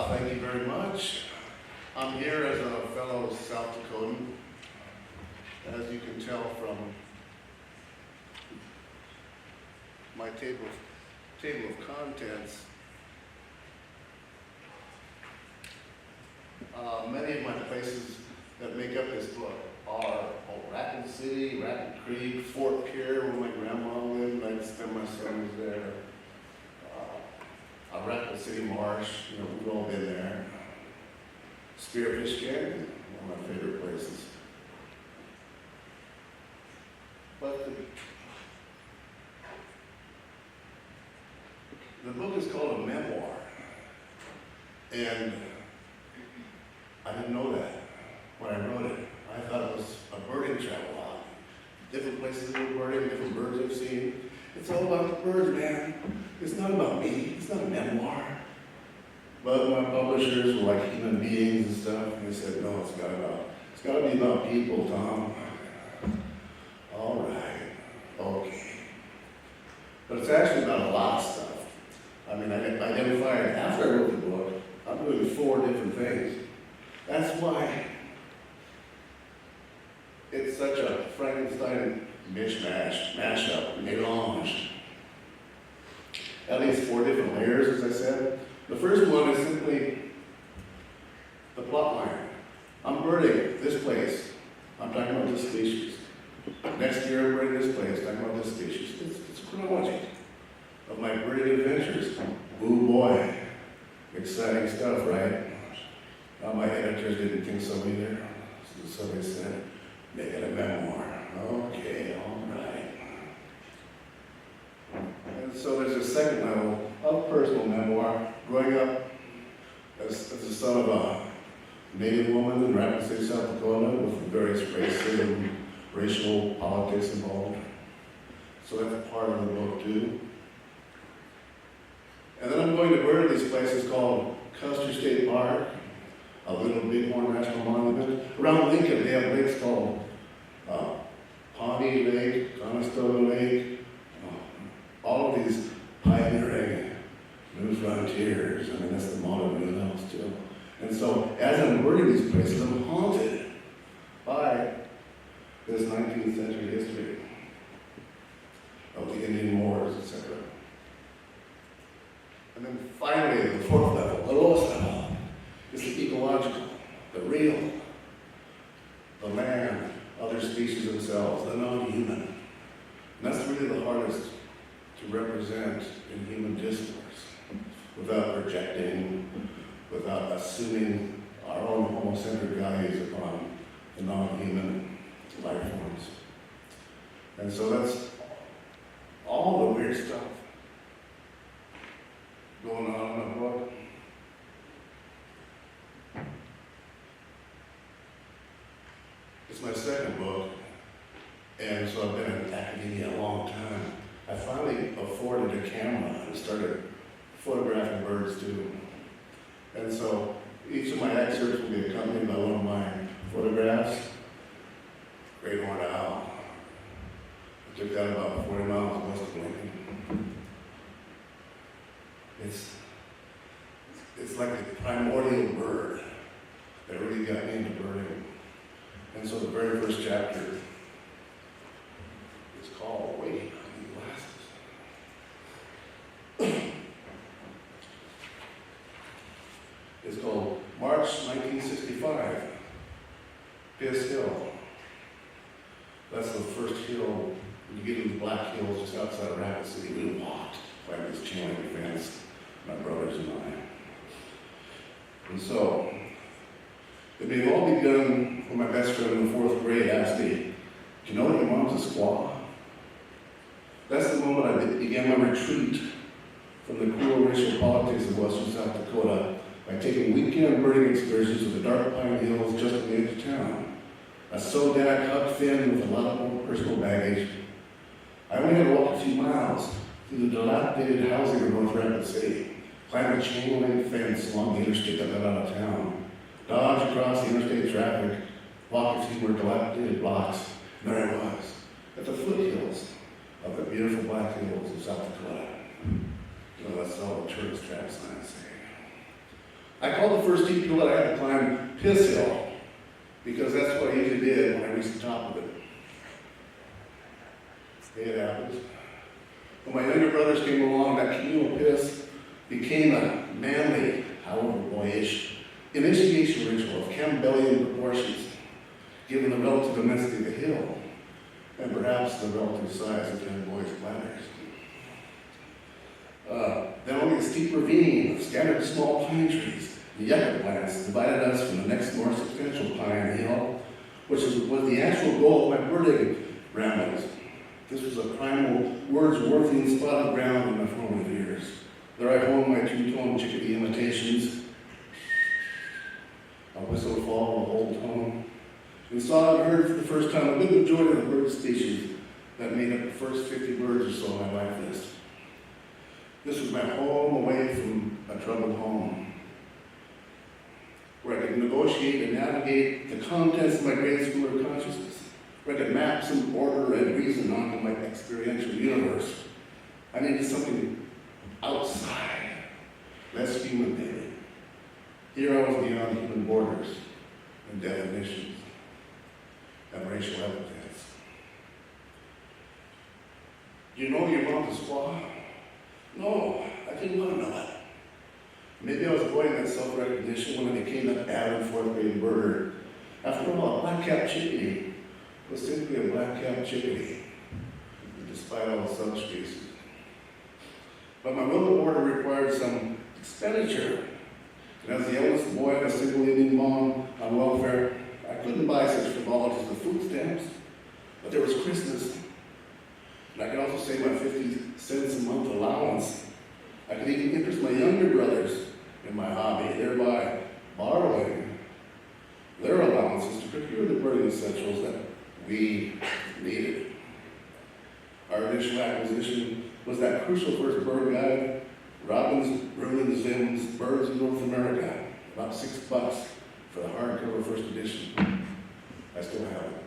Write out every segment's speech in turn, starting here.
Thank you very much. I'm here as a fellow South Dakotan. As you can tell from my table of contents, many of my places that make up this book are Rapid City, Rapid Creek, Fort Pierre, where my grandma lived, and I spent my summers there. Rapid City Marsh, we've all been there. Spearfish Canyon, one of my favorite places. But the book is called a memoir, and I didn't know that when I wrote it. I thought it was a birding travel log. Different places we're birding, different birds I've seen. It's all about the birds, man. It's not about me. It's not a memoir. But my publishers were like human beings and stuff, and they said, no, it's got to be about people, Tom. All right, okay. But it's actually about a lot of stuff. I mean, I identified, after I wrote the book, I'm doing 4 different things. That's why it's such a Frankenstein mishmash, mashup, melange. At least 4 different layers, as I said. The first one is simply the plot line. I'm birding this place. I'm talking about this species. Next year, I'm birding this place, talking about this species. It's chronology of my birding adventures. Ooh boy, exciting stuff, right? My editors didn't think so either. So they said, make it a memoir. Okay, all right. And so there's a second level of personal memoir. Growing up as the son of a Native woman in Rapid City, South Dakota, with various races and racial politics involved. So that's part of the book too. And then I'm going to bird these places called Custer State Park, a Little Bighorn National Monument. Around Lincoln, they have lakes called Pawnee Lake, Conestoga Lake, all of these pioneering new frontiers. I mean, that's the motto of New House too. And so, as I'm birding these places, I'm haunted by this 19th century history of the Indian Wars, etc. And then finally, the 4th level, the lowest level, is the ecological, the real, the land, other species themselves, the non-human. And that's really the hardest to represent in human discourse, without projecting, without assuming our own homocentric values upon the non-human life forms. And so that's all the weird stuff going on in the book. It's my second book, and so I've been in academia a long time. I finally afforded a camera and started photographing birds too. And so each of my excerpts will be accompanied by one of my photographs. Great horned owl. I took that about 40 miles west of Lincoln. It's like the primordial bird that really got me into birding. And so the very first chapter is called Waiting on Glasses. It's called March 1965, Piss Hill. That's the first hill. When you get to the Black Hills just outside of Rapid City, we walked by this chain link fence, my brothers and I. And so, it may have all begun when my best friend in the 4th grade asked me, do you know that your mom's a squaw? That's the moment I began my retreat from the cruel racial politics of western South Dakota by taking weekend birding excursions to the dark pine hills just on the edge of town. A Sodak Huck Finn with a lot more personal baggage. I only had to walk a few miles through the dilapidated housing of North Rapid City, climb a chain link fence along the interstate that led out of town, dodge across the interstate traffic, walk a few more dilapidated blocks, and there I was, at the foothills of the beautiful Black Hills of South Dakota. That's all the tourist trap signs say. I called the first steep hill that I had to climb Piss Hill, because that's what I usually did when I reached the top of it. It happens. When my younger brothers came along, that communal piss became a manly, however boyish, initiation ritual of Campbellian proportions, given the relative immensity of the hill, and perhaps the relative size of young boys' bladders. Then only a steep ravine of scattered small pine trees, the yucca plants, divided us from the next more substantial pine hill, which was the actual goal of my birding rambles. This was a primal, Wordsworthian spot of ground in my formative years. There I honed my two-tone chickadee imitations, a whistle fall, a whole tone, and saw and heard for the first time a good majority of the bird species that made up the first 50 birds or so on my life list. This was my home away from a troubled home, where I could negotiate and navigate the contents of my grade schooler consciousness, where I could map some order and reason onto my experiential universe. I needed something outside, less human maybe. Here I was beyond human borders and definitions and racial epithets. You know your mom is squaw? No, I didn't want to know that. Maybe I was avoiding that self-recognition when I became that avid fourth-grade birder. After all, a black-capped chickadee was simply a black-capped chickadee, despite all the subspecies. But my will to order required some expenditure. And as the eldest boy of a single Indian mom on welfare, I couldn't buy such frivolities as food stamps. But there was Christmas. And I could also save my 50 cents a month allowance. I could even interest my younger brothers in my hobby, thereby borrowing their allowances to procure the birding essentials that we needed. Our initial acquisition was that crucial first bird guide, Robbins, Bruin, Zim's Birds in North America, about $6 for the hardcover first edition. I still have it.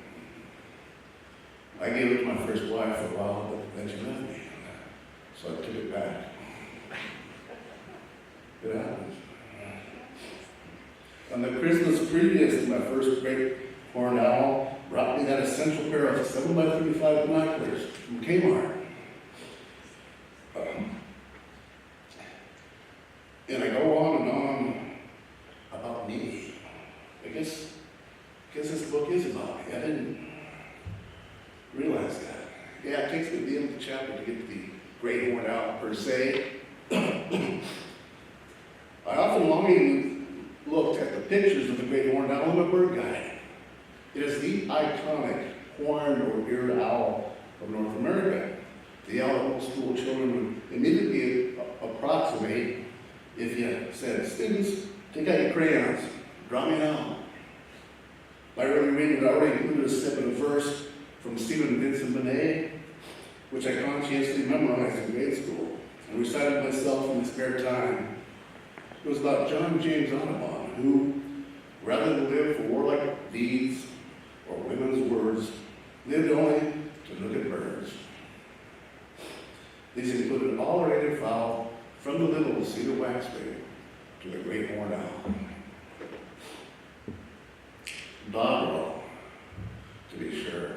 I gave it to my first wife for a while, but then she left me, so I took it back. It happens. On the Christmas previous to my first great horned owl, brought me that essential pair of 7x35 binoculars from Kmart. And I go on and on about me. I guess this book is about me. I didn't realize that. Yeah, it takes me to the end of the chapter to get to the great horned owl per se. I often longingly looked at the pictures of the great horned owl in my bird guide. It is the iconic horned or eared owl of North America. The owl that most school children would immediately approximate if you said, "Students, take out your crayons, draw me an owl." My early reading had already included a step in a verse from Stephen Vincent Benet, which I conscientiously memorized in grade school and recited myself in my spare time. It was about John James Audubon, who, rather than live for warlike deeds or women's words, lived only to look at birds. These included all native fowl, from the little cedar waxwing to the great horned owl. Doggerel, to be sure.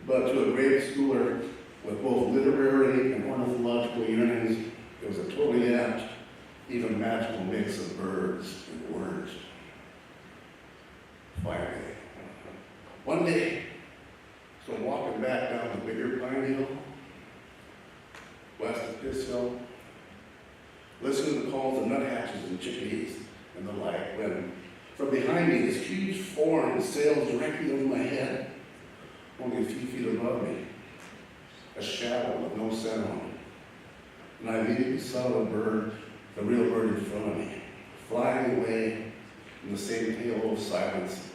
But to a grade schooler with both literary and ornithological yearnings, it was a totally apt, even magical mix of birds and words. Finally, one day, so I'm walking back down the bigger Pine Hill, west of Piss Hill, listening to the calls of nuthatches and chickadees and the like, when from behind me this huge form sails directly over my head, only a few feet above me, a shadow with no sound. And I immediately saw the bird, the real bird in front of me, flying away in the same halo of silence,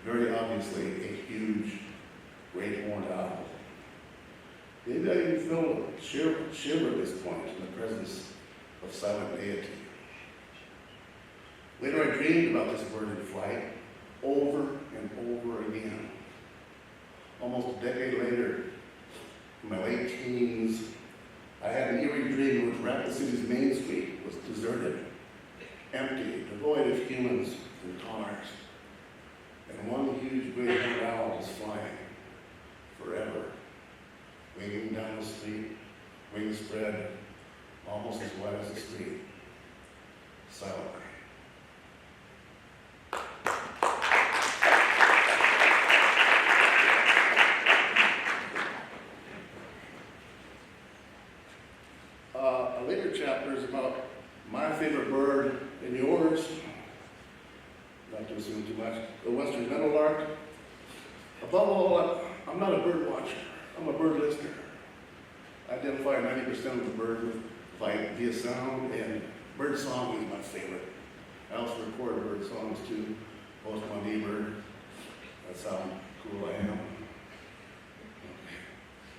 very obviously a huge great horned owl. Maybe I even felt a shiver at this point in the presence of silent deity. Later I dreamed about this bird in flight over and over again. Almost a decade later, in my late teens, I had an eerie dream in which Rapid City's Main Street was deserted. wings spread, almost as wide as the street, silently. A later chapter is about my favorite bird and yours. Not to assume too much. The western meadowlark. Above all, I'm not a bird watcher. I'm a bird listener. I identify 90% of the bird via sound, and bird song is my favorite. I also record bird songs too. Post my neighbor. That's how cool I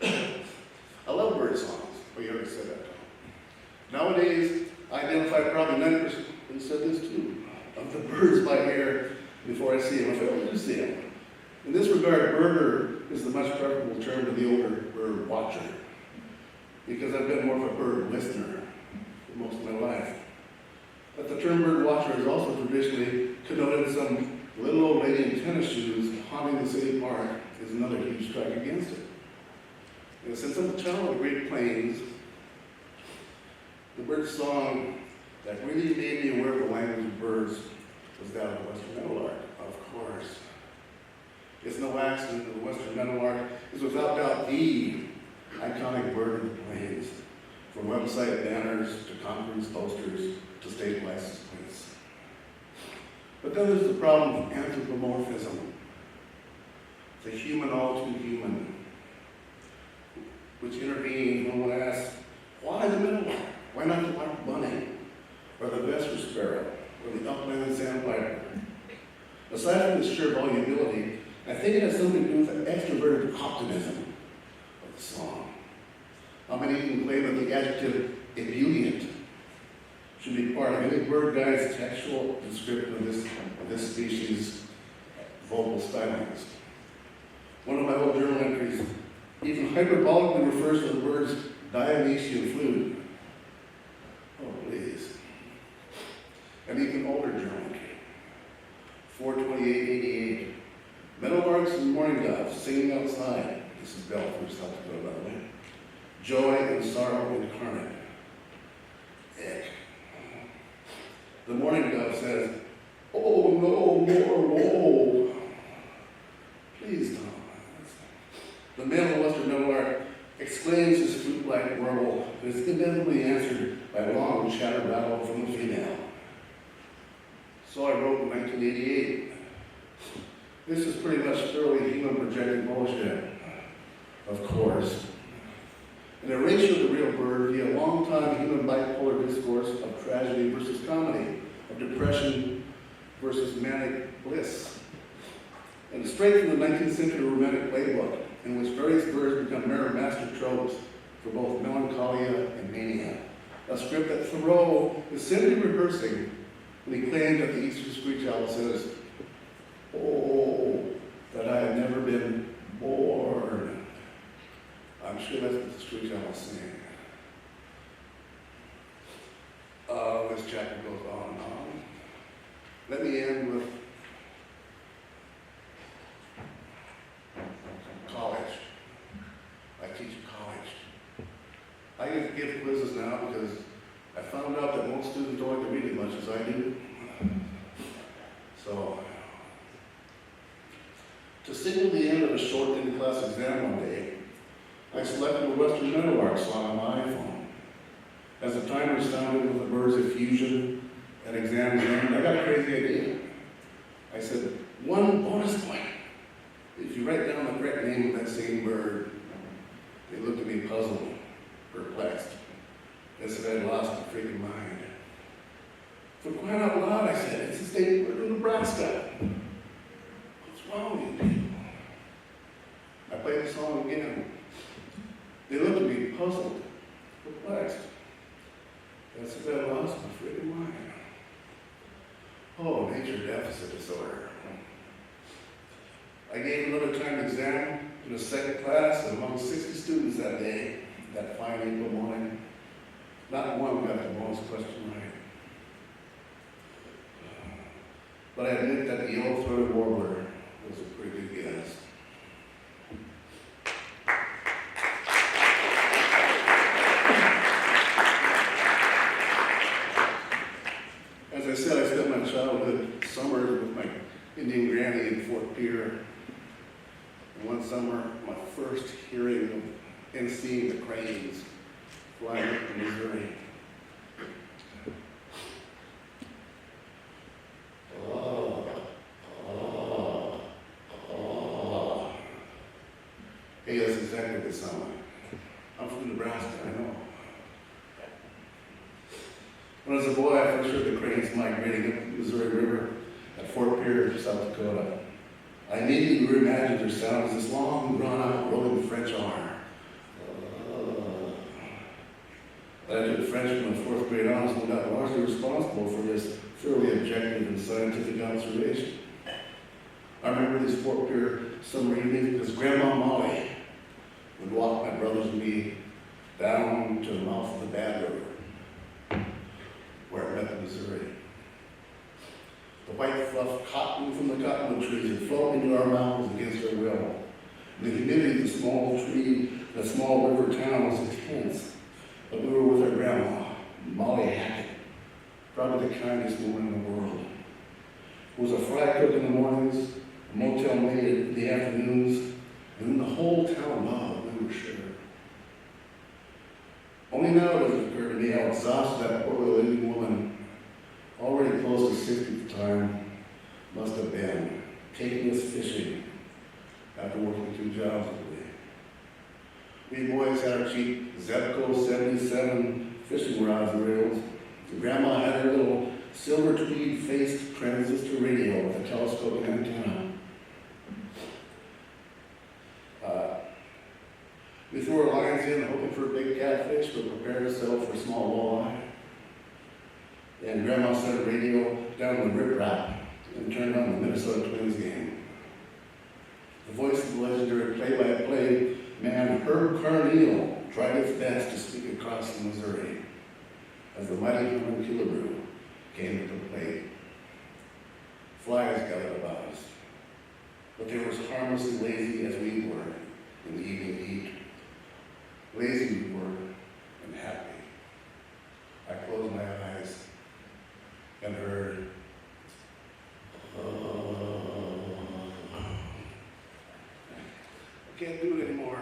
am. I love bird songs. But you already said that. Nowadays, I identify probably 90%, and said this too, of the birds by ear before I see them, if I ever do see them. In this regard, birder is the much preferable term to the older bird watcher, because I've been more of a bird listener for most of my life. But the term bird watcher is also traditionally connoted some little old lady in tennis shoes haunting the city park is another huge strike against it. And since I'm a child of the Great Plains, the bird song that really made me aware of the language of birds was that of the western meadowlark, of course. It's no accident that the western meadowlark is without doubt the iconic bird of the plains, from website banners to conference posters to state license plates. But then there's the problem of anthropomorphism, the human all too human, which intervenes when one asks, why the meadowlark? Why not the white bunny, or the vesper sparrow, or the upland sandpiper? Aside from the sheer volubility, I think it has something to do with the extroverted optimism of the song. How many can claim that the adjective ebullient should be part of any bird guide's textual description of this species' vocal stylings? One of my old journal entries even hyperbolically refers to the bird's Dionysian flute. Oh, please. An even older journal entry, 4/28/88. Meadowlarks and mourning doves singing outside. This is Belfort, South Dakota, by the way. Joy and sorrow incarnate. Ick. The mourning dove says, oh no, more woe. Please don't. The male of the western meadowlark exclaims his flute-like warble, and is inevitably answered by a long chatter rattle from the female. So I wrote in 1988. This is pretty much thoroughly human projected bullshit, of course. An erasure of the real bird via long-time human bipolar discourse of tragedy versus comedy, of depression versus manic bliss. And straight from the 19th century romantic playbook, in which various birds become mere master tropes for both melancholia and mania. A script that Thoreau is simply rehearsing when he claimed that the Eastern Screech Owl says, oh, that I had never been born. I'm sure that's what the Screech Owl is saying. This chapter goes on and on. Let me end with college. I teach college. I give quizzes now because I found out that most students don't like to read as much as I do. So, to signal the end of a short in-class exam one day, I selected a Western Meadowlark song on my iPhone. As the timer sounded with the bird's effusion and exam ended, I got a crazy idea. I said, 1 bonus point if you write down the correct name of that same bird. They looked at me puzzled, perplexed. They said I'd lost my freaking mind. For crying out loud, I said, it's the state bird of Nebraska. What's wrong with you people? I played the song again. They looked at me puzzled, perplexed. I said I lost my freaking mind. Oh, nature deficit disorder. I gave another timed exam in a second class, and among 60 students that day, that fine April morning, not one got the bonus question right. But I admit that the yellow-throated warbler was a pretty good guess. Fort Pier. And one summer, my first hearing of and seeing the cranes flying up to Missouri. Hey, that's exactly what they sound like. I'm from Nebraska, I know. When I was a boy, I first heard the cranes migrating up the Missouri River at Fort Pier, South Dakota. I immediately reimagined their sound as this long, drawn-out, rolling French R. I took French from my 4th grade on, so I got largely responsible for this fairly objective and scientific observation. I remember these Fort Pier summer evenings because Grandma Molly would walk my brothers and me down to the mouth of the Bad River, where it met the Missouri. The white fluff cotton from the cottonwood trees had flown into our mouths against our will. And the humidity of the small river town was intense. But we were with our grandma, Molly Hackett, probably the kindest woman in the world. It was a fry cook in the mornings, a motel maid in the afternoons, and then the whole town loved, we were sure. Only now does it occur to me how exhausted that poor little Indian woman, already close to 60 at the time, must have been, taking us fishing after working 2 jobs a week. We boys had our cheap Zebco 77 fishing rods and reels. And Grandma had her little silver tweed-faced transistor radio with a telescoping antenna. We threw our lines in hoping for a big catfish, but prepared to settle for a small walleye. And Grandma set a radio down the riprap and turned on the Minnesota Twins game. The voice of the legendary play-by-play man Herb Carneal tried its best to speak across the Missouri as the mighty Herman Killebrew came to the plate. Flies gathered about us, but they were as harmlessly lazy as we were in the evening heat. Lazy we were and happy. I closed my eyes and heard, I can't do it anymore.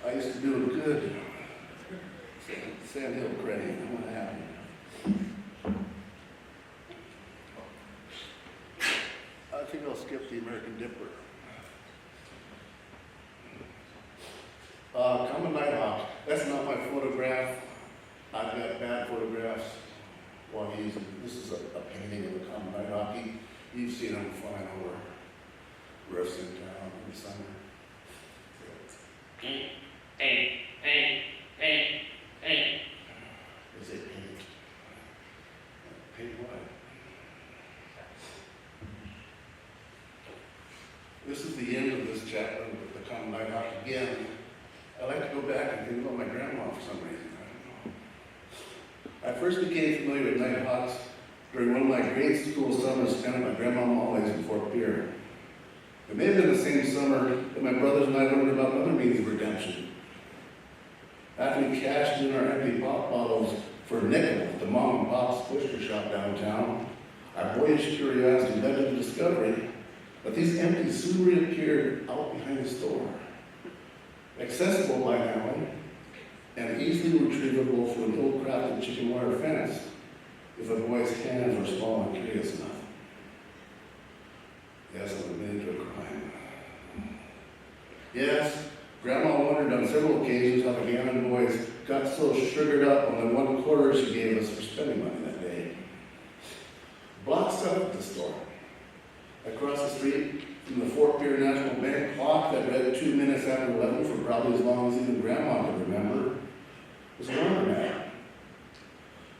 I used to do it good. Sand Hill crane, I'm not happy. I think I'll skip the American Dipper. Common Nighthawk. That's not my photograph. I've got bad photographs. While this is a painting of a common nighthawk. You've seen them flying over roofs in town in the summer. Is it paint? Paint what? This is the end of this chapter with the common nighthawk again. I like to go back and think about my grandma for some reason. I first became familiar with nighthawks during one of my grade school summers spent at my grandma Molly's in Fort Pier. It may have been the same summer that my brothers and I learned about other means of redemption. After we cashed in our empty pop bottles for a nickel at the mom and pop's butcher shop downtown, our boyish curiosity led to the discovery that these empties soon reappeared out behind the store, accessible by now, and easily retrievable through an ill-crafted chicken wire fence if a boy's hands were small and curious enough. Yes, I'm admitting to a crime. Yes, Grandma wondered on several occasions how the Gannon boys got so sugared up on the $1 she gave us for spending money that day. Blocks south of the store, across the street from the Fort Pier National Bank clock that read 2 minutes after 11 for probably as long as even Grandma could remember, was a laundromat.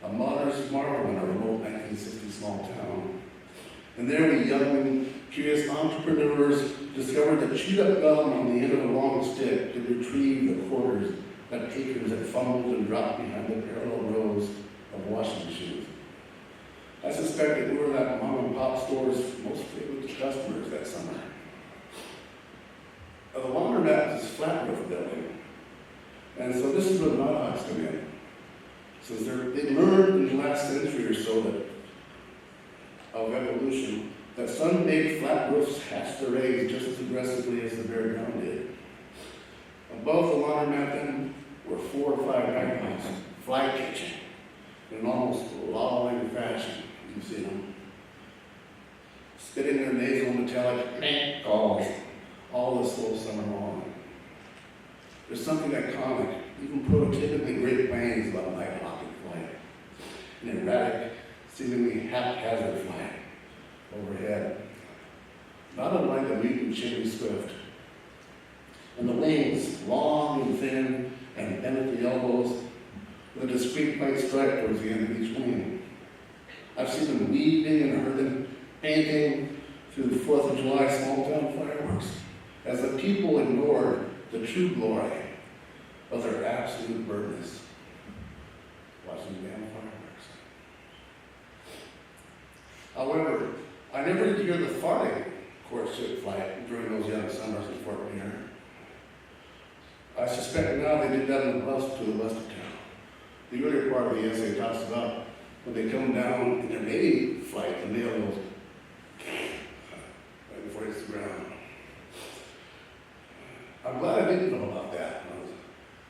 A modernist marvel in a remote 1960s small town. And there we young, curious entrepreneurs discovered that chewed-up gum on the end of a long stick could retrieve the quarters that patrons had fumbled and dropped behind the parallel rows of washing machines. I suspect that we were that mom and pop store's most favorite customers that summer. The laundromat is a flat roof building, and so this is where the nighthawks come in. Since they learned in the last century or so of evolution that sun-baked flat roofs hatch their eggs just as aggressively as the bare ground did. Above the laundromat then were 4 or 5 nighthawks, fly catching, in an almost lolling fashion. You see them spitting their nasal metallic calls all the slow summer long. There's something iconic, even prototypically Great Plains about nighthawk in flight. An erratic, seemingly haphazard flight overhead, not unlike a mutant chimney swift. And the wings, long and thin and bent at the elbows, with a discrete white stripe towards the end of each wing. I've seen them weaving and heard them painting through the 4th of July small-town fireworks as the people ignored the true glory of their absolute birdness, watching the damn fireworks. However, I never did hear the farting courtship flight during those young summers in Fort Meade. I suspect now they did that on the bus to the west of town. The earlier part of the essay talks about when they come down in their mating flight, the male goes right before it hits the ground. I'm glad I didn't know about that when I was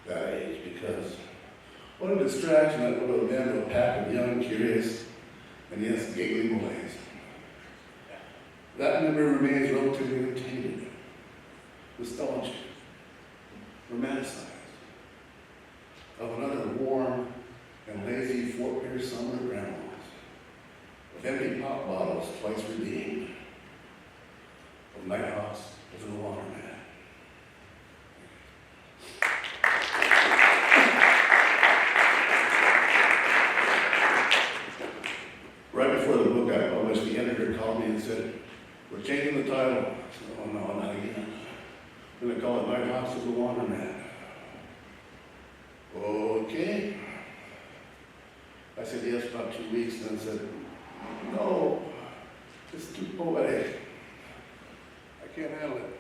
that age, because what a distraction that would have been to a pack of young, curious, and yes, giggly boys. That memory remains relatively untainted, nostalgic, romanticized, of another warm and lazy Fort Pierce summer at Grandma's, with empty pop bottles twice redeemed, of nighthawks within the laundromat. Right before the book got published, the editor called me and said, "We're changing the title." I said, "Oh no, not again. We're going to call it Nighthawks of the Laundromat." Okay. I said yes for about 2 weeks, and then said, "No, it's too poetic. I can't handle it."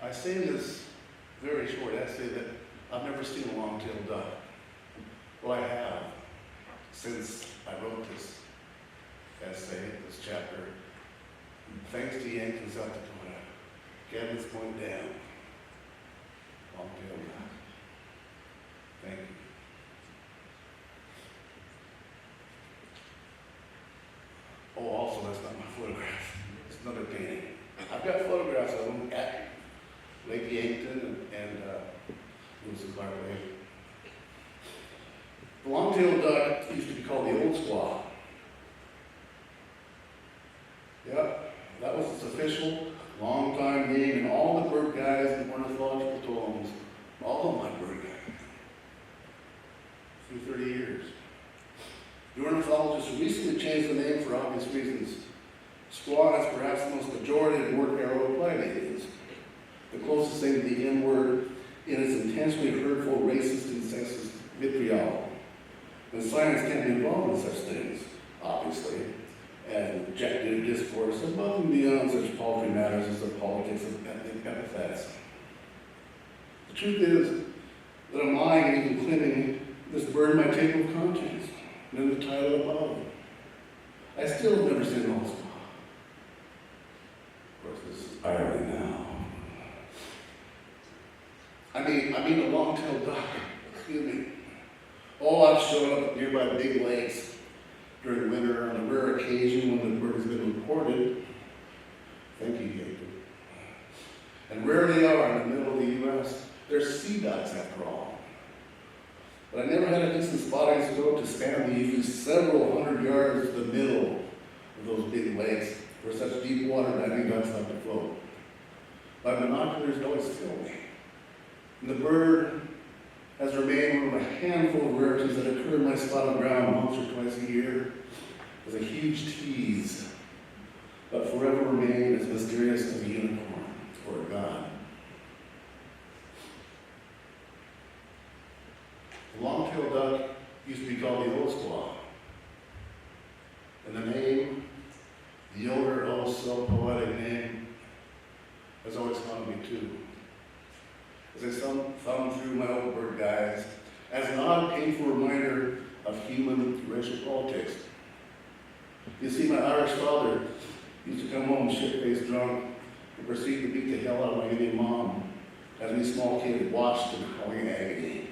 I say in this very short essay that I've never seen a long-tailed duck. Well, I have, since I wrote this essay, this chapter, thanks to Yankton, South Dakota. Cabin's going down. Long-tailed duck. Thank you. Oh, also, that's not my photograph. It's another painting. I've got photographs of them at Lake Yankton and Lewis and Clark Lake. The long-tailed duck used to be called the old squaw. Yep, that was its official, long-time name, and all the bird guides and ornithological tomes, all of my bird guides, through 30 years. The ornithologists recently changed the name for obvious reasons. Squaw is perhaps the most pejorative word arrow applied to Indians. The closest thing to the N-word in its intensely hurtful, racist, and sexist vitriol. And science can't be involved in such things, obviously, and objective discourse above and beyond such paltry matters as the politics of ethnic epithets. The truth is that I'm lying and even claiming this bird in my table of contents, and in the title above. I still have never seen an old squaw. Of course, this is irony now. I mean a long-tailed duck, excuse me. Oh, I've shown up at nearby big lakes during winter on a rare occasion when the bird has been reported. Thank you, Jacob. And rare they are in the middle of the U.S. They're sea ducks, after all. But I never had a decent spotting scope to span the usually several hundred yards to the middle of those big lakes where such deep water diving ducks have to float. My binoculars always fail me. And the bird has remained one of a handful of rarities that occur in my spot on ground once or twice a year as a huge tease, but forever remain as mysterious as a unicorn or a god. The long-tailed duck used to be called the old squaw. And the name, the older, oh so poetic name, has always haunted me too. As I thumbed through my old bird guides, as an odd, painful reminder of human racial politics. You see, my Irish father used to come home shit-faced drunk and proceed to beat the hell out of my Indian mom as we small kids watched in calling agony.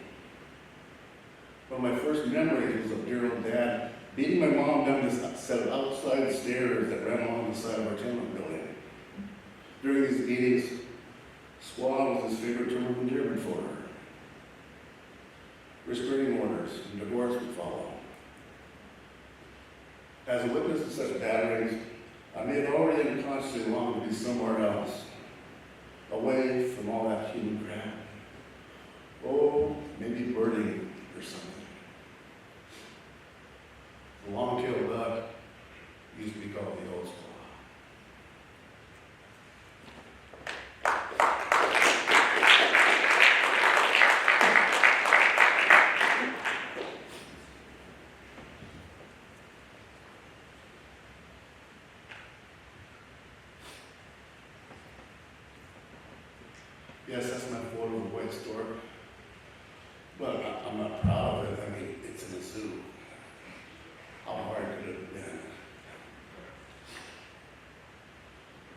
One of my first memories was of dear old Dad beating my mom down this set of outside stairs that ran along the side of our tenement building. During these beatings, squaw was his favorite term of endearment for her. Restraining orders and divorce would follow. As a witness to such batterings, I may have already unconsciously longed to be somewhere else, away from all that human crap. Oh, maybe birding or something. The long-tailed duck used to be called the old squaw. Yes, that's my photo of a white stork. But I'm not proud of it. I mean, it's in a zoo. How hard could it have been?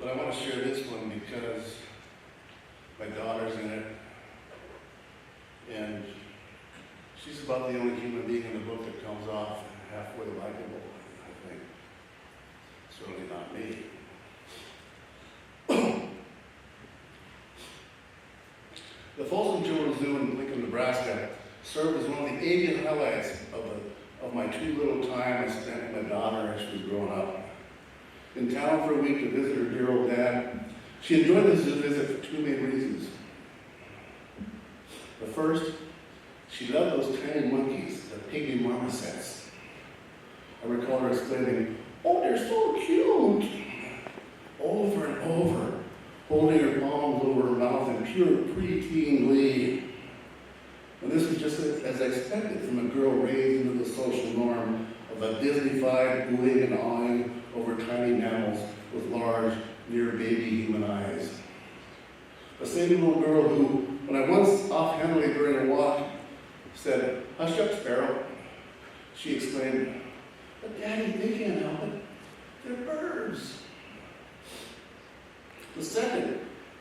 But I want to share this one because my daughter's in it. And she's about the only human being in the book that comes off halfway likable, I think. Certainly not me. The Folsom Children's Zoo in Lincoln, Nebraska served as one of the avian highlights of my too little time I spent with my daughter as she was growing up. In town for a week to visit her dear old dad, she enjoyed the zoo visit for two main reasons. The first, she loved those tiny monkeys, the pygmy marmosets. I recall her exclaiming, "Oh, they're so cute!" over and over, holding her palms over her mouth in pure preteen glee. And this was just as I expected from a girl raised into the social norm of a Disney-fied oohing and awing over tiny mammals with large, near-baby human eyes. The same little girl who, when I once offhandedly during a walk said, "Hush up, Sparrow," she exclaimed, "But Daddy, they can't help it. They're birds." The second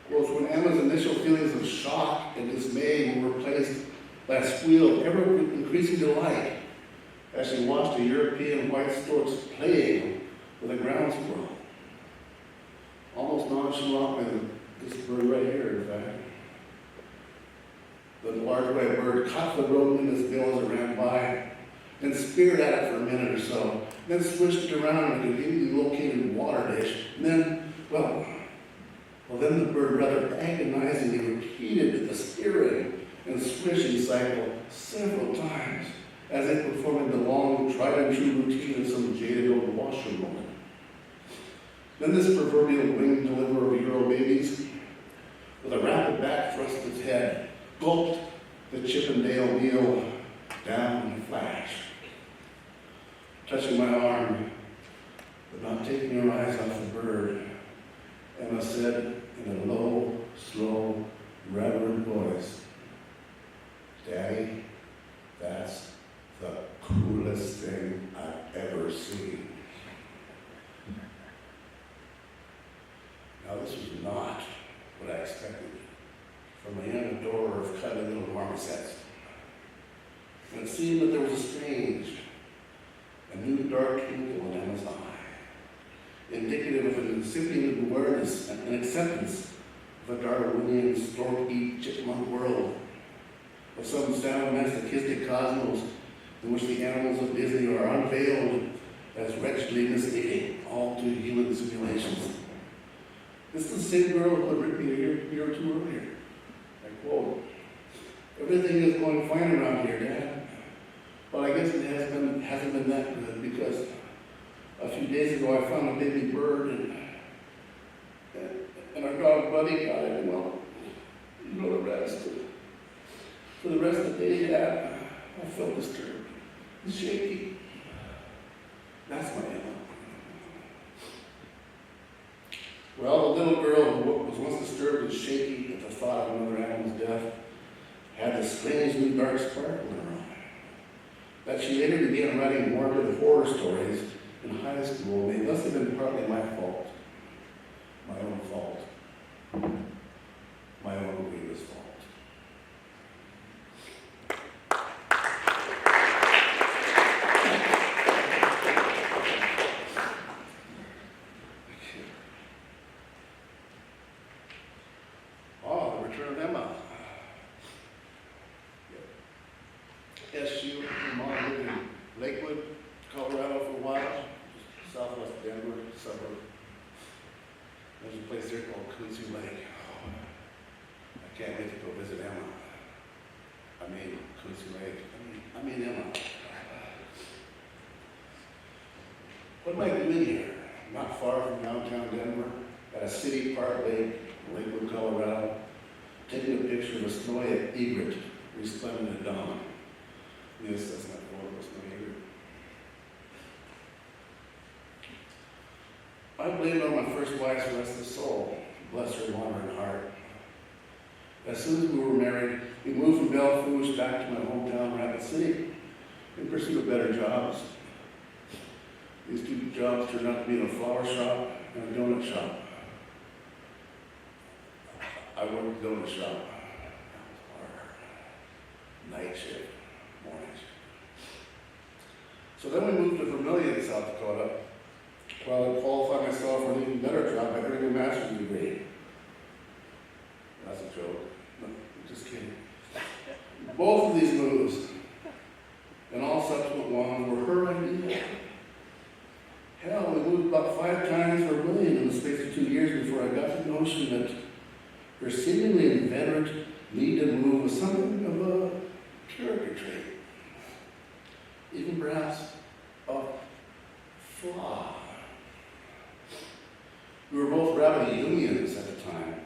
was when Emma's initial feelings of shock and dismay were replaced by a squeal of ever-increasing delight as she watched a European white stork playing with a ground squirrel. Almost nonchalantly, this bird right here, in fact. The large white bird caught the rodent in its bill as it ran by, then speared at it for a minute or so, then swished it around in a conveniently located water dish, and then, then the bird rather agonizingly repeated the spearing and swishing cycle several times, as if performing the long, tried-and-true routine of some jaded old washroom woman. Then this proverbial winged deliverer of Euro babies, with a rapid back thrust of its head, gulped the Chippendale meal down in a flash. Touching my arm, but not taking her eyes off the bird, Emma said in a low, slow, reverent voice, "Daddy, that's the coolest thing I've ever seen." Now, this was not what I expected from a young adorer of cuddly little marmosets. And it seemed that there was a strange, a new dark twinkle in Emma's eye, indicative of an incipient awareness and acceptance of a Darwinian stork-eat chipmunk world, of some sadomasochistic cosmos in which the animals of Disney are unveiled as wretchedly misleading, all too human simulations. This is the same girl who had written me a year or two earlier. I quote, "Everything is going fine around here, Dad. But I guess it hasn't been that good because a few days ago I found a baby bird and our dog Buddy got it, and well, you know the rest. For the rest of the day, Dad, I felt disturbed and shaky." That's my Emma. Well, the little girl who was once disturbed and shaky at the thought of another animal's death had this strange new dark sparkle in her eye. That she later began writing morbid horror stories in high school may thus have been partly my fault. My own fault. My own grievous fault. Oh, the return of Emma. Yes, she and her mom lived in Lakewood, Colorado for a while, southwest Denver suburb. There's a place there called Kootenai Lake. Oh, I can't wait to go visit Emma. I mean, Kootenai Lake. I mean Emma. What am I doing here? Not far from downtown Denver, at a city park lake, Lakewood, Colorado, taking a picture of a snowy egret resplendent at dawn. Yes, that's not horrible, snowy egret. I blame it on my first wife's restless soul, bless her wandering heart. As soon as we were married, we moved from Belle Fourche back to my hometown, Rapid City, in pursuit of better jobs. These two jobs turned out to be in a flower shop and a donut shop. I worked the donut shop. Night shift, morning shift. So then we moved to Vermilion, South Dakota, while I qualified myself for an even better job by earning a master's degree. That's a joke. No, I'm just kidding. Both of these moves and all subsequent ones were her idea. Hell, we moved about 5 times to Vermilion in the space of 2 years before I got the notion that her seemingly inveterate need to move was something of a character trait. Even perhaps a flaw. We were both rabid unions at the time,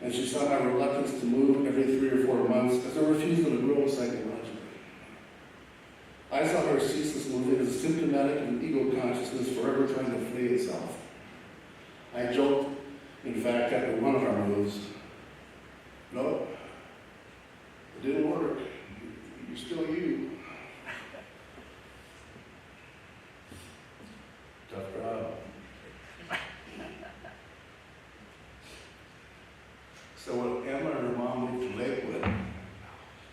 and she saw my reluctance to move every 3 or 4 months as a refusal to grow psychologically. I saw her ceaseless moving as symptomatic of an ego consciousness forever trying to flee itself. I joked, in fact, after one of our moves, no, it didn't work. You're still you. Tough crowd. So when Emma and her mom moved to Lakewood,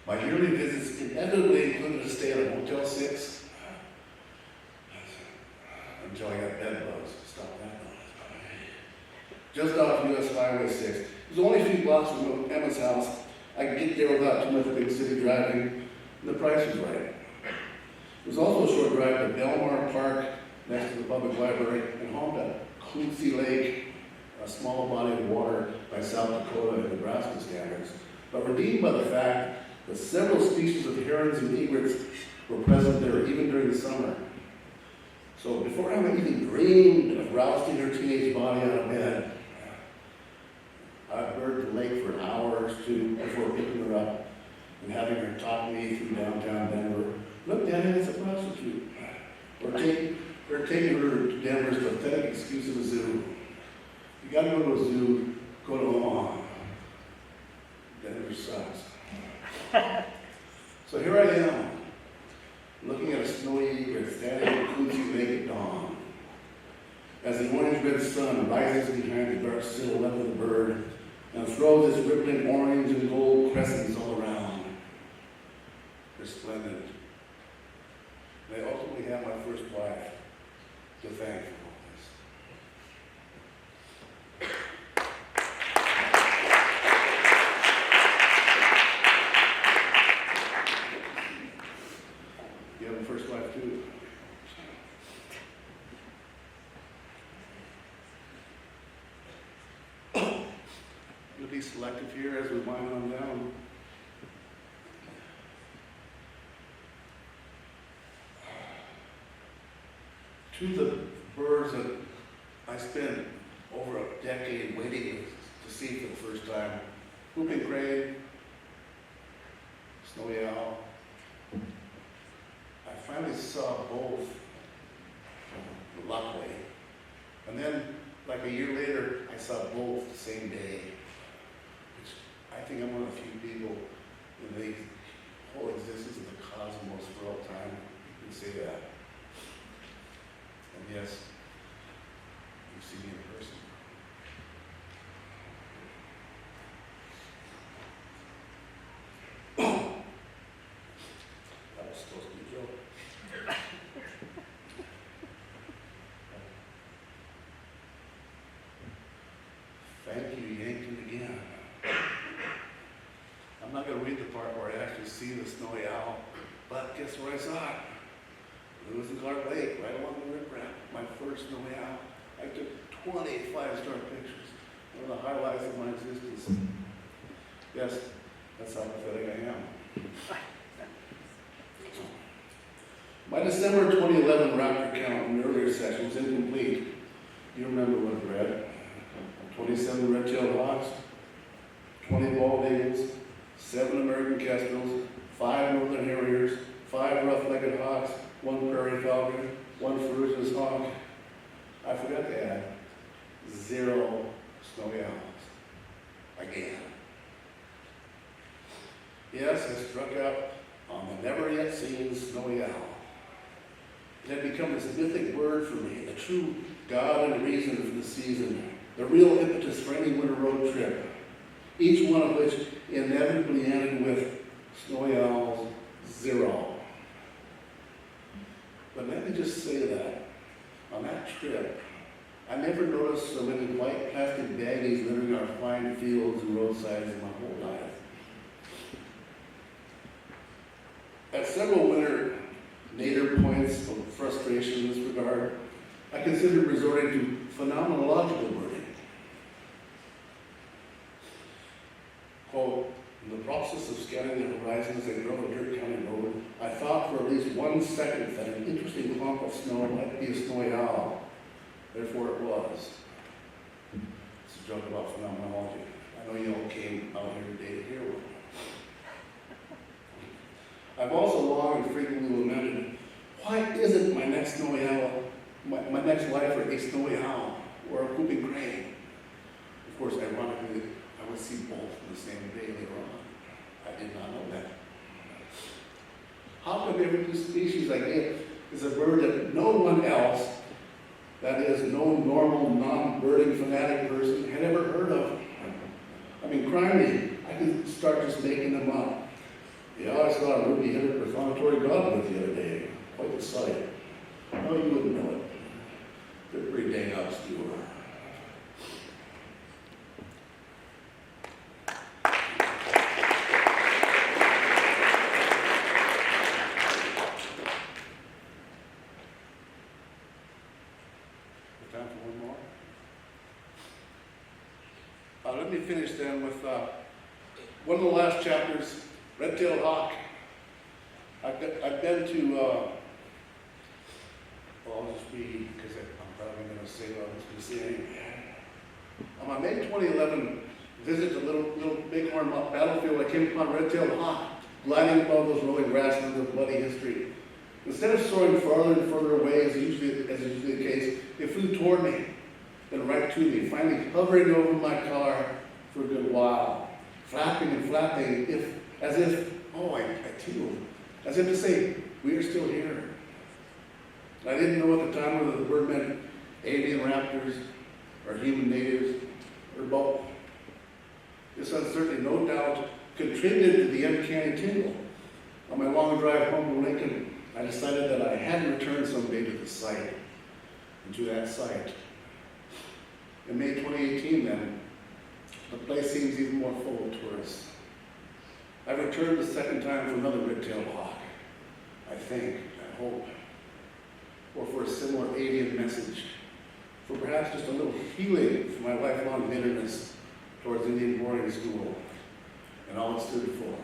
my yearly visits inevitably included a stay at a Motel 6 until I got bed bugs. Stop that noise. Just off US Highway 6. It was only a few blocks from Emma's house. I could get there without too much big city driving, and the price was right. It was also a short drive to Belmar Park, next to the public library, and home to Kootenai Lake, a small body of water by South Dakota and Nebraska standards, but redeemed by the fact that several species of herons and egrets were present there even during the summer. So before Emma even dreamed of rousting her teenage body out of bed, I bird the lake for an hour or 2 before picking her up and having her talk me through downtown Denver. Look, Daddy, it's a prostitute. Or taking her to Denver's pathetic excuse of a zoo. You gotta go to a zoo, go to Omaha. Denver sucks. So here I am, looking at a snowy egret standing in Kootenai Lake at dawn. As the orange-red sun rises behind the dark silhouette of the bird and throws its rippling orange and gold crescents all around. Resplendent. And I ultimately have my first wife to thank for all this. You have a first wife too. You'll be selective here as we wind on down. To the birds that I spent over a decade waiting to see for the first time, whooping crane, snowy owl. I finally saw both, luckily. And then, like a year later, I saw both the same day, which I think I'm one of the few people in the whole existence of the cosmos for all time who can say that. And yes, you see me in person. That was supposed to be a joke. Thank you, Yankton, again. I'm not going to read the part where I actually see the snowy owl, but guess where I saw it? Lewis and Clark Lake, right along the riprap. My first snowy owl. I took 20 5-star pictures. One of the highlights of my existence. Yes, that's how pathetic I am. My December 2011 raptor count in earlier session was incomplete. You remember what I read? 27 red-tailed hawks, 20 bald eagles, 7 American kestrels, 5 northern harriers, 5 rough-legged hawks, 1 prairie falcon, 1 ferruginous hawk. I forgot to add 0 snowy owls. Again. Yes, I struck out on the never-yet-seen snowy owl. It had become this mythic bird for me, the true god and reason for the season, the real impetus for any winter road trip, each one of which inevitably ended with snowy owls 0. But let me just say that on that trip, I never noticed so many white plastic baggies littering our fine fields and roadsides in my whole life. At several winter nadir points of frustration in this regard, I considered resorting to phenomenological birding. Quote, in the process of scanning the horizon as I drove a dirt county road, I thought for at least 1 second that an interesting clump of snow might be a snowy owl. Therefore it was. It's a joke about phenomenology. I know you all came out here today to hear one. I've also long and frequently lamented, why isn't my next snowy owl, my next lifer a snowy owl or a whooping crane? Of course, ironically, I would see both on the same day later on. I did not know that. How come every new species I get is a bird that no one else, that is, no normal, non-birding fanatic person, had ever heard of? I mean, crime, I could start just making them up. Yeah, I saw a ruby-headed prothonotary godwit the other day. Quite the sight. No, you wouldn't know it. They're pretty dang obscure. Time for one more? Let me finish then with one of the last chapters, Red-tailed hawk. I've been to, I'll just read because I'm probably going to say what I was going to say anyway. On my May 2011 visit to Little Bighorn Battlefield, I came upon a red-tailed hawk gliding above those rolling grasslands of bloody history. Instead of soaring farther and further away, as is usually the case, it flew toward me, then right to me, finally hovering over my car for a good while, flapping and flapping, as if, oh, I tingled, as if to say, we are still here. I didn't know at the time whether the bird meant avian raptors or human natives or both. This uncertainty, no doubt, contributed to the uncanny tingle. On my long drive home to Lincoln, I decided that I had to return someday to the site, and to that site. In May 2018 then, the place seems even more full of tourists. I returned the second time for another red-tailed hawk, I think, I hope, or for a similar avian message, for perhaps just a little healing for my lifelong bitterness towards Indian boarding school and all it stood for.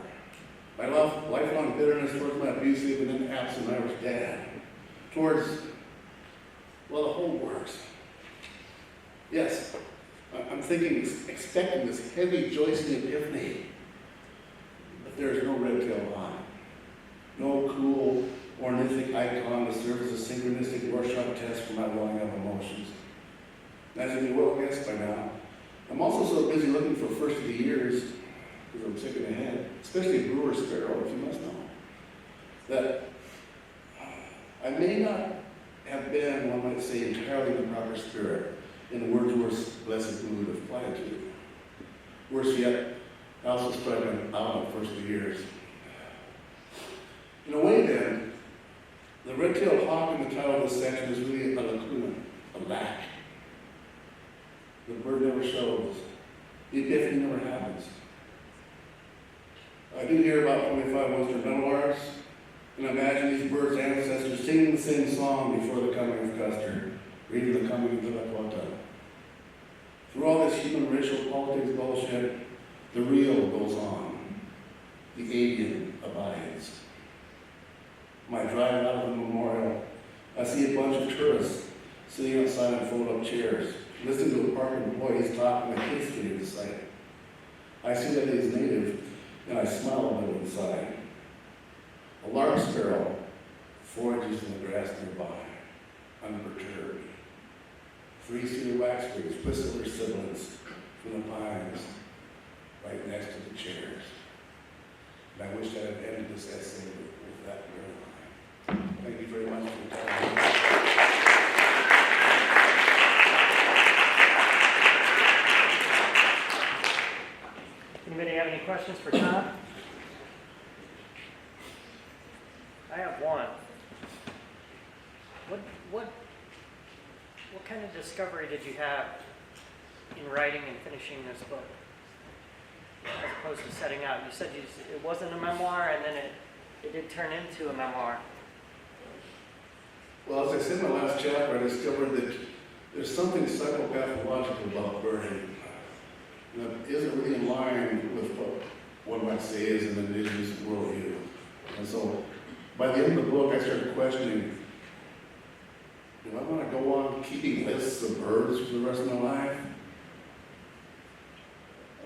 My lifelong bitterness towards my abusive and then absent Irish dad, towards, well, the whole works. Yes, I'm thinking, expecting this heavy, joisting epiphany, but there is no red-tailed hawk, no cool, ornithic icon to serve as a synchronistic Rorschach test for my welling up emotions. As you may well guess by now, I'm also so busy looking for first of the years, because I'm sick in the head, especially brewer sparrow, if you must know, that I may not have been, one might say, entirely in the proper spirit in Wordsworth's blessed mood of quietude. Worse yet, I also struck out on first of the years. In a way then, the red-tailed hawk in the title of this section is really a lacuna, a lack. The bird never shows. The epiphany never happens. I did hear about 25 Western memoirs, and imagine these birds' ancestors singing the same song before the coming of Custer, reading the coming of the Lakota. Through all this human racial politics bullshit, the real goes on. The alien abides. My drive out of the memorial, I see a bunch of tourists sitting outside on fold-up chairs, listening to a park employees talking the history of the site. I see that he is native, and I smile a little inside. A lark sparrow forages in the grass nearby, unperturbed. 3 cedar waxwings whistle their sibilants from the pines right next to the chairs. And I wish I had ended this essay with that very line. Thank you very much for your time. Anybody have any questions for Tom? I have one. What kind of discovery did you have in writing and finishing this book, as opposed to setting out? You said it wasn't a memoir, and then it did turn into a memoir. Well, as I said in my last chapter, I discovered that there's something psychopathological about birding that isn't really in line with what one might say is an indigenous worldview. And so, by the end of the book, I started questioning, do I want to go on keeping lists of birds for the rest of my life?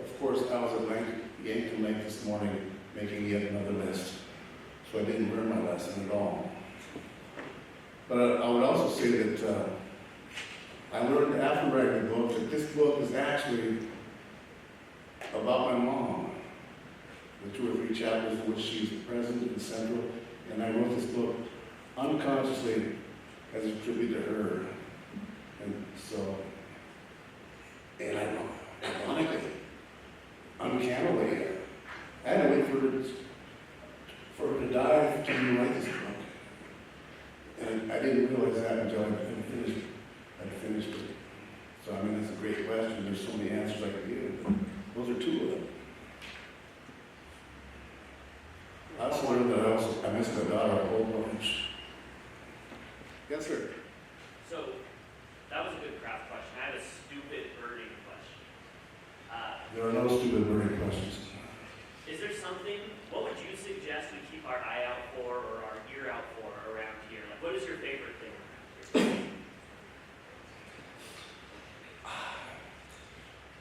Of course, I was at Yankton Lake this morning making yet another list, so I didn't learn my lesson at all. But I would also say that I learned after writing the book that this book is actually about my mom. The 2 or 3 chapters in which she's present and central, and I wrote this book unconsciously as a tribute to her. And so, and I know, ironically, uncannily, I had to wait for her to die to even write this book. And I didn't realize that until I finished it. So I mean, that's a great question. There's so many answers I could give. Those are 2 of them. I also learned that I missed my daughter a whole bunch. Yes, sir. So, that was a good craft question. I have a stupid birding question. There are no stupid birding questions. Is there something, what would you suggest we keep our eye out for or our ear out for around here? Like, what is your favorite thing around here?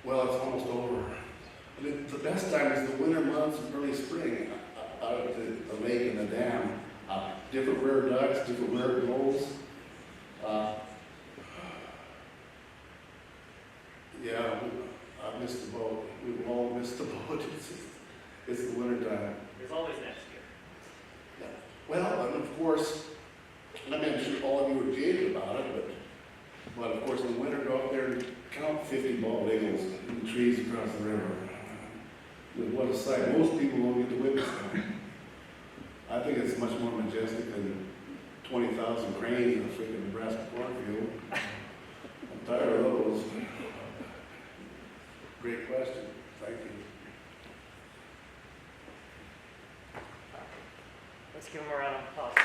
Well, it's almost over. I mean, the best time is the winter months and early spring, out at the lake and the dam. Different rare ducks, different rare gulls. Yeah, I missed the boat. We've all missed the boat. It's the winter time. There's always next year. Yeah. Well, and of course, I mean, I'm sure all of you are jaded about it, but of course, in the winter, go up there and count 50 bald eagles in the trees across the river. What a sight. Most people won't get to witness that. I think it's much more majestic than 20,000 cranes in a freaking Nebraska cornfield. I'm tired of those. Great question. Thank you. Let's give him a round of applause.